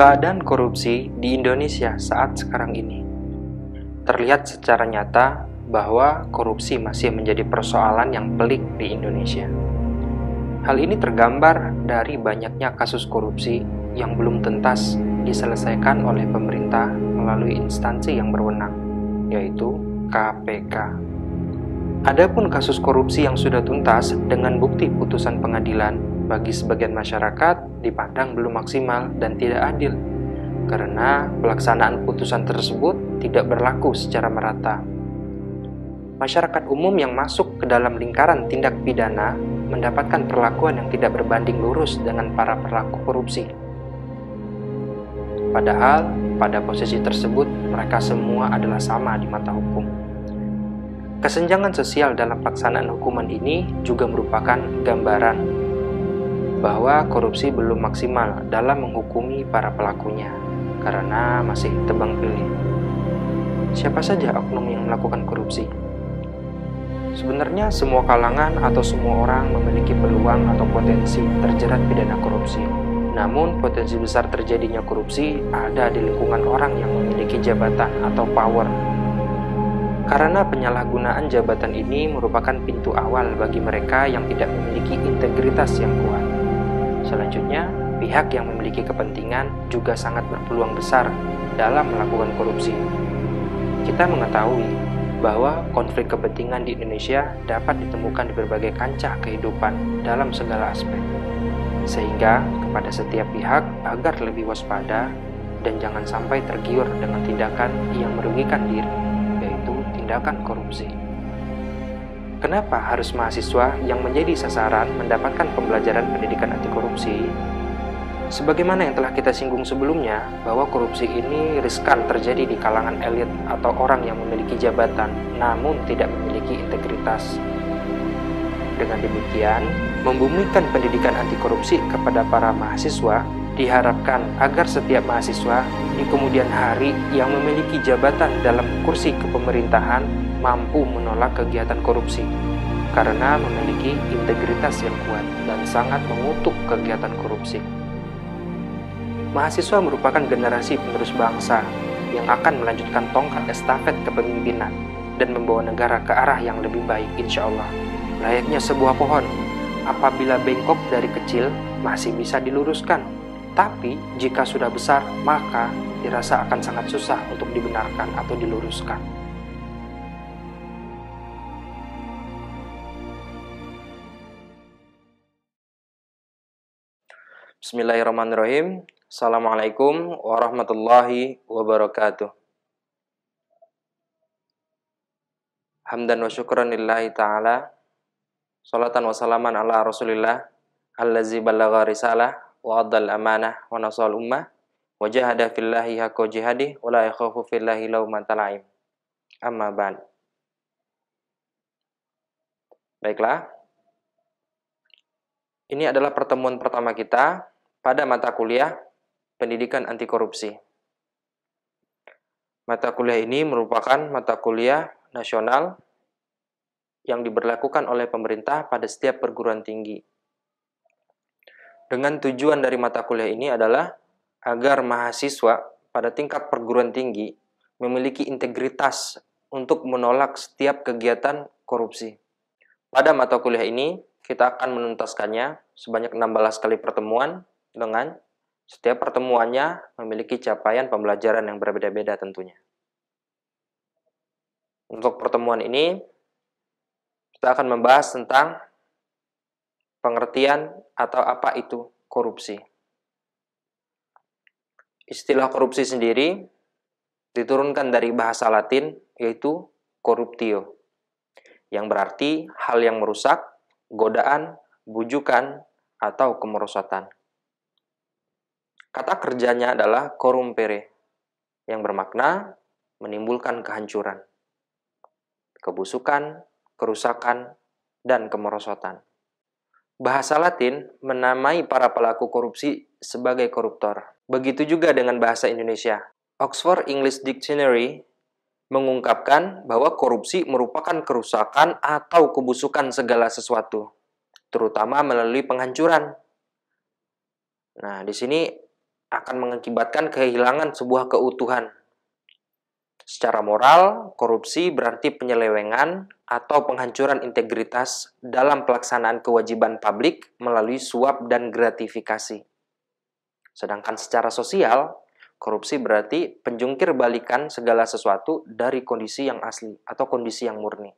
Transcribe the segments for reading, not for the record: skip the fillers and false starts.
Keadaan korupsi di Indonesia saat sekarang ini terlihat secara nyata bahwa korupsi masih menjadi persoalan yang pelik di Indonesia. Hal ini tergambar dari banyaknya kasus korupsi yang belum tuntas diselesaikan oleh pemerintah melalui instansi yang berwenang, yaitu KPK. Adapun kasus korupsi yang sudah tuntas dengan bukti putusan pengadilan bagi sebagian masyarakat dipandang belum maksimal dan tidak adil karena pelaksanaan putusan tersebut tidak berlaku secara merata. Masyarakat umum yang masuk ke dalam lingkaran tindak pidana mendapatkan perlakuan yang tidak berbanding lurus dengan para pelaku korupsi. Padahal pada posisi tersebut mereka semua adalah sama di mata hukum. Kesenjangan sosial dalam pelaksanaan hukuman ini juga merupakan gambaran bahwa korupsi belum maksimal dalam menghukumi para pelakunya karena masih tebang pilih. Siapa saja oknum yang melakukan korupsi? Sebenarnya semua kalangan atau semua orang memiliki peluang atau potensi terjerat pidana korupsi. Namun potensi besar terjadinya korupsi ada di lingkungan orang yang memiliki jabatan atau power. Karena penyalahgunaan jabatan ini merupakan pintu awal bagi mereka yang tidak memiliki integritas yang kuat. Selanjutnya, pihak yang memiliki kepentingan juga sangat berpeluang besar dalam melakukan korupsi. Kita mengetahui bahwa konflik kepentingan di Indonesia dapat ditemukan di berbagai kancah kehidupan dalam segala aspek. Sehingga kepada setiap pihak agar lebih waspada dan jangan sampai tergiur dengan tindakan yang merugikan diri, yaitu tindakan korupsi. Kenapa harus mahasiswa yang menjadi sasaran mendapatkan pembelajaran pendidikan anti korupsi? Sebagaimana yang telah kita singgung sebelumnya, bahwa korupsi ini riskan terjadi di kalangan elit atau orang yang memiliki jabatan namun tidak memiliki integritas. Dengan demikian, membumikan pendidikan anti korupsi kepada para mahasiswa diharapkan agar setiap mahasiswa di kemudian hari yang memiliki jabatan dalam kursi kepemerintahan mampu menolak kegiatan korupsi karena memiliki integritas yang kuat dan sangat mengutuk kegiatan korupsi. Mahasiswa merupakan generasi penerus bangsa yang akan melanjutkan tongkat estafet kepemimpinan dan membawa negara ke arah yang lebih baik insya Allah. Layaknya sebuah pohon, apabila bengkok dari kecil masih bisa diluruskan, tapi jika sudah besar maka dirasa akan sangat susah untuk dibenarkan atau diluruskan. Bismillahirrahmanirrahim. Assalamualaikum warahmatullahi wabarakatuh. Hamdan wa syukran lillahi ta'ala. Salatan wa salaman ala rasulillah allazi ballagha risalah wa addal amanah wa nasal ummah wa jahada fillahi haqqa jihadih wa la yakhafu fillahi lawmata la'im. Amma ba'd. Baiklah. Ini adalah pertemuan pertama kita pada mata kuliah Pendidikan Anti Korupsi. Mata kuliah ini merupakan mata kuliah nasional yang diberlakukan oleh pemerintah pada setiap perguruan tinggi. Dengan tujuan dari mata kuliah ini adalah agar mahasiswa pada tingkat perguruan tinggi memiliki integritas untuk menolak setiap kegiatan korupsi. Pada mata kuliah ini, kita akan menuntaskannya sebanyak 16 kali pertemuan dengan setiap pertemuannya memiliki capaian pembelajaran yang berbeda-beda tentunya. Untuk pertemuan ini, kita akan membahas tentang pengertian atau apa itu korupsi. Istilah korupsi sendiri diturunkan dari bahasa Latin yaitu corruptio, yang berarti hal yang merusak, godaan, bujukan, atau kemerosotan. Kata kerjanya adalah corrumpere, yang bermakna menimbulkan kehancuran, kebusukan, kerusakan, dan kemerosotan. Bahasa Latin menamai para pelaku korupsi sebagai koruptor. Begitu juga dengan bahasa Indonesia. Oxford English Dictionary mengungkapkan bahwa korupsi merupakan kerusakan atau kebusukan segala sesuatu, terutama melalui penghancuran. Nah, di sini akan mengakibatkan kehilangan sebuah keutuhan. Secara moral, korupsi berarti penyelewengan atau penghancuran integritas dalam pelaksanaan kewajiban publik melalui suap dan gratifikasi. Sedangkan secara sosial, korupsi berarti penjungkir balikan segala sesuatu dari kondisi yang asli atau kondisi yang murni.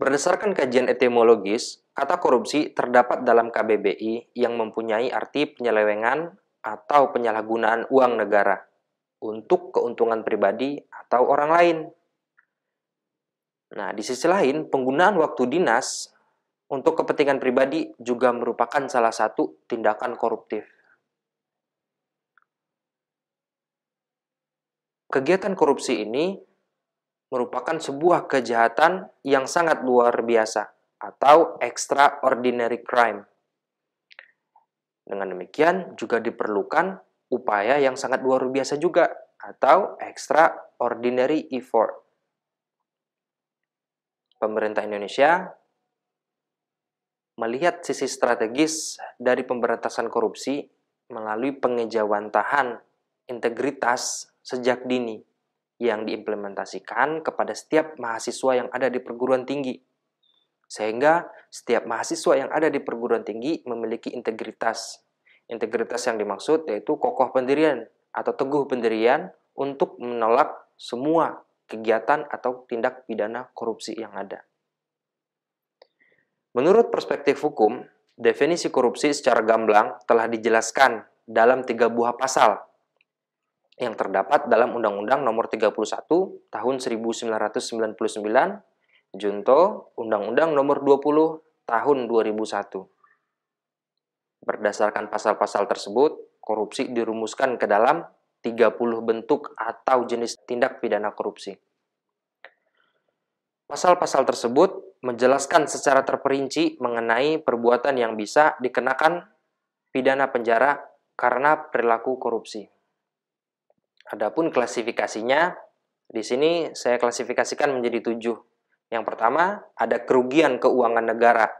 Berdasarkan kajian etimologis, kata korupsi terdapat dalam KBBI yang mempunyai arti penyelewengan atau penyalahgunaan uang negara untuk keuntungan pribadi atau orang lain. Nah, di sisi lain, penggunaan waktu dinas untuk kepentingan pribadi juga merupakan salah satu tindakan koruptif. Kegiatan korupsi ini merupakan sebuah kejahatan yang sangat luar biasa atau extraordinary crime. Dengan demikian juga diperlukan upaya yang sangat luar biasa juga atau extraordinary effort. Pemerintah Indonesia melihat sisi strategis dari pemberantasan korupsi melalui pengejawantahan integritas sejak dini yang diimplementasikan kepada setiap mahasiswa yang ada di perguruan tinggi. Sehingga setiap mahasiswa yang ada di perguruan tinggi memiliki integritas. Integritas yang dimaksud yaitu kokoh pendirian atau teguh pendirian untuk menolak semua kegiatan atau tindak pidana korupsi yang ada. Menurut perspektif hukum, definisi korupsi secara gamblang telah dijelaskan dalam 3 buah pasal yang terdapat dalam Undang-Undang Nomor 31 Tahun 1999 Junto Undang-Undang Nomor 20 Tahun 2001. Berdasarkan pasal-pasal tersebut, korupsi dirumuskan ke dalam 30 bentuk atau jenis tindak pidana korupsi. Pasal-pasal tersebut menjelaskan secara terperinci mengenai perbuatan yang bisa dikenakan pidana penjara karena perilaku korupsi. Adapun klasifikasinya, di sini saya klasifikasikan menjadi 7. Yang pertama, ada kerugian keuangan negara.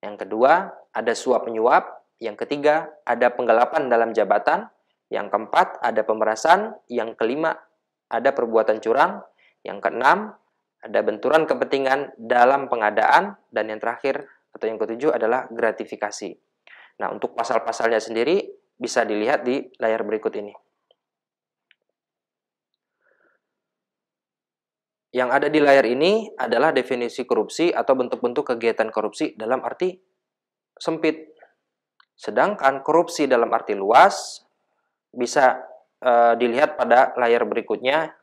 Yang kedua, ada suap menyuap. Yang ketiga, ada penggelapan dalam jabatan. Yang keempat, ada pemerasan. Yang kelima, ada perbuatan curang. Yang keenam, ada benturan kepentingan dalam pengadaan. Dan yang terakhir, atau yang ketujuh adalah gratifikasi. Nah, untuk pasal-pasalnya sendiri bisa dilihat di layar berikut ini. Yang ada di layar ini adalah definisi korupsi atau bentuk-bentuk kegiatan korupsi dalam arti sempit. Sedangkan korupsi dalam arti luas bisa dilihat pada layar berikutnya,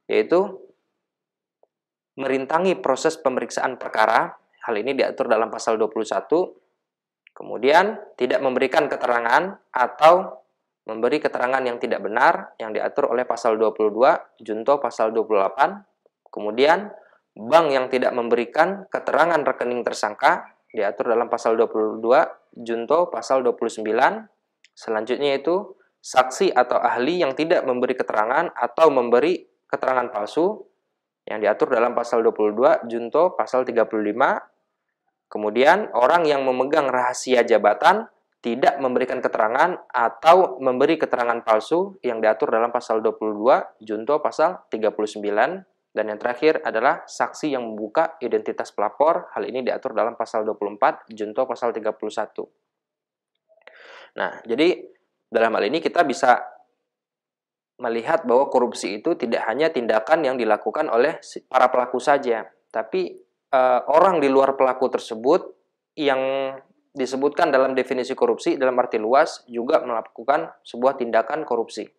yaitu merintangi proses pemeriksaan perkara. Hal ini diatur dalam pasal 21. Kemudian tidak memberikan keterangan atau memberi keterangan yang tidak benar yang diatur oleh pasal 22 Junto pasal 28. Kemudian, bank yang tidak memberikan keterangan rekening tersangka diatur dalam pasal 22 Junto pasal 29. Selanjutnya itu saksi atau ahli yang tidak memberi keterangan atau memberi keterangan palsu yang diatur dalam pasal 22 Junto pasal 35. Kemudian, orang yang memegang rahasia jabatan tidak memberikan keterangan atau memberi keterangan palsu yang diatur dalam pasal 22 Junto pasal 39. Dan yang terakhir adalah saksi yang membuka identitas pelapor. Hal ini diatur dalam pasal 24 Junto pasal 31. Nah, jadi dalam hal ini kita bisa melihat bahwa korupsi itu tidak hanya tindakan yang dilakukan oleh para pelaku saja, tapi orang di luar pelaku tersebut yang disebutkan dalam definisi korupsi dalam arti luas juga melakukan sebuah tindakan korupsi.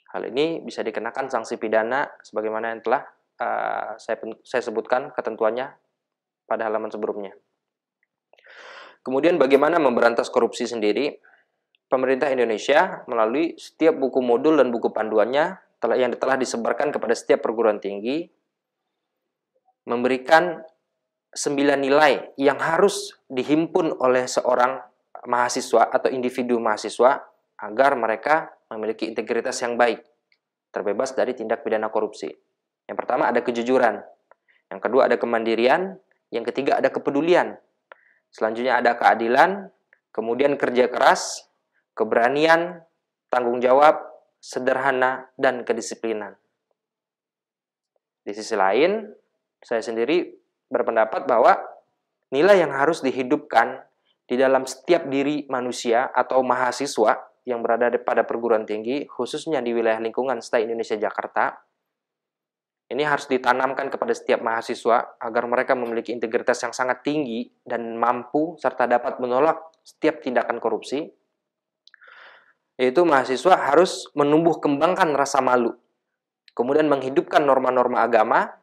Hal ini bisa dikenakan sanksi pidana sebagaimana yang telah saya sebutkan ketentuannya pada halaman sebelumnya. Kemudian bagaimana memberantas korupsi sendiri? Pemerintah Indonesia melalui setiap buku modul dan buku panduannya yang telah disebarkan kepada setiap perguruan tinggi memberikan 9 nilai yang harus dihimpun oleh seorang mahasiswa atau individu mahasiswa agar mereka memiliki integritas yang baik, terbebas dari tindak pidana korupsi. Yang pertama ada kejujuran, yang kedua ada kemandirian, yang ketiga ada kepedulian, selanjutnya ada keadilan, kemudian kerja keras, keberanian, tanggung jawab, sederhana, dan kedisiplinan. Di sisi lain, saya sendiri berpendapat bahwa nilai yang harus dihidupkan di dalam setiap diri manusia atau mahasiswa yang berada pada perguruan tinggi, khususnya di wilayah lingkungan STAI Indonesia Jakarta, ini harus ditanamkan kepada setiap mahasiswa agar mereka memiliki integritas yang sangat tinggi dan mampu serta dapat menolak setiap tindakan korupsi, yaitu mahasiswa harus menumbuh kembangkan rasa malu, kemudian menghidupkan norma-norma agama,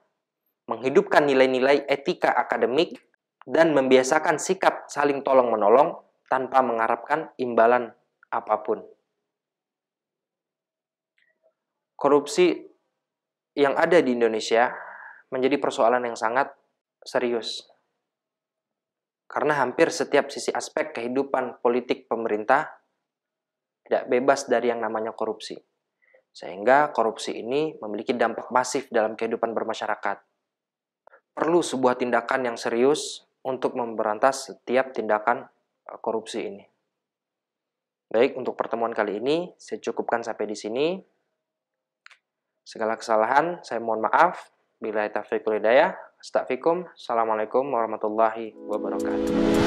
menghidupkan nilai-nilai etika akademik, dan membiasakan sikap saling tolong-menolong tanpa mengharapkan imbalan apapun. Korupsi yang ada di Indonesia menjadi persoalan yang sangat serius. Karena hampir setiap sisi aspek kehidupan politik pemerintah tidak bebas dari yang namanya korupsi. Sehingga korupsi ini memiliki dampak masif dalam kehidupan bermasyarakat. Perlu sebuah tindakan yang serius untuk memberantas setiap tindakan korupsi ini. Baik, untuk pertemuan kali ini saya cukupkan sampai di sini. Segala kesalahan saya mohon maaf. Billahi taufiq wal hidayah. Astagfirullahaladzim. Assalamualaikum warahmatullahi wabarakatuh.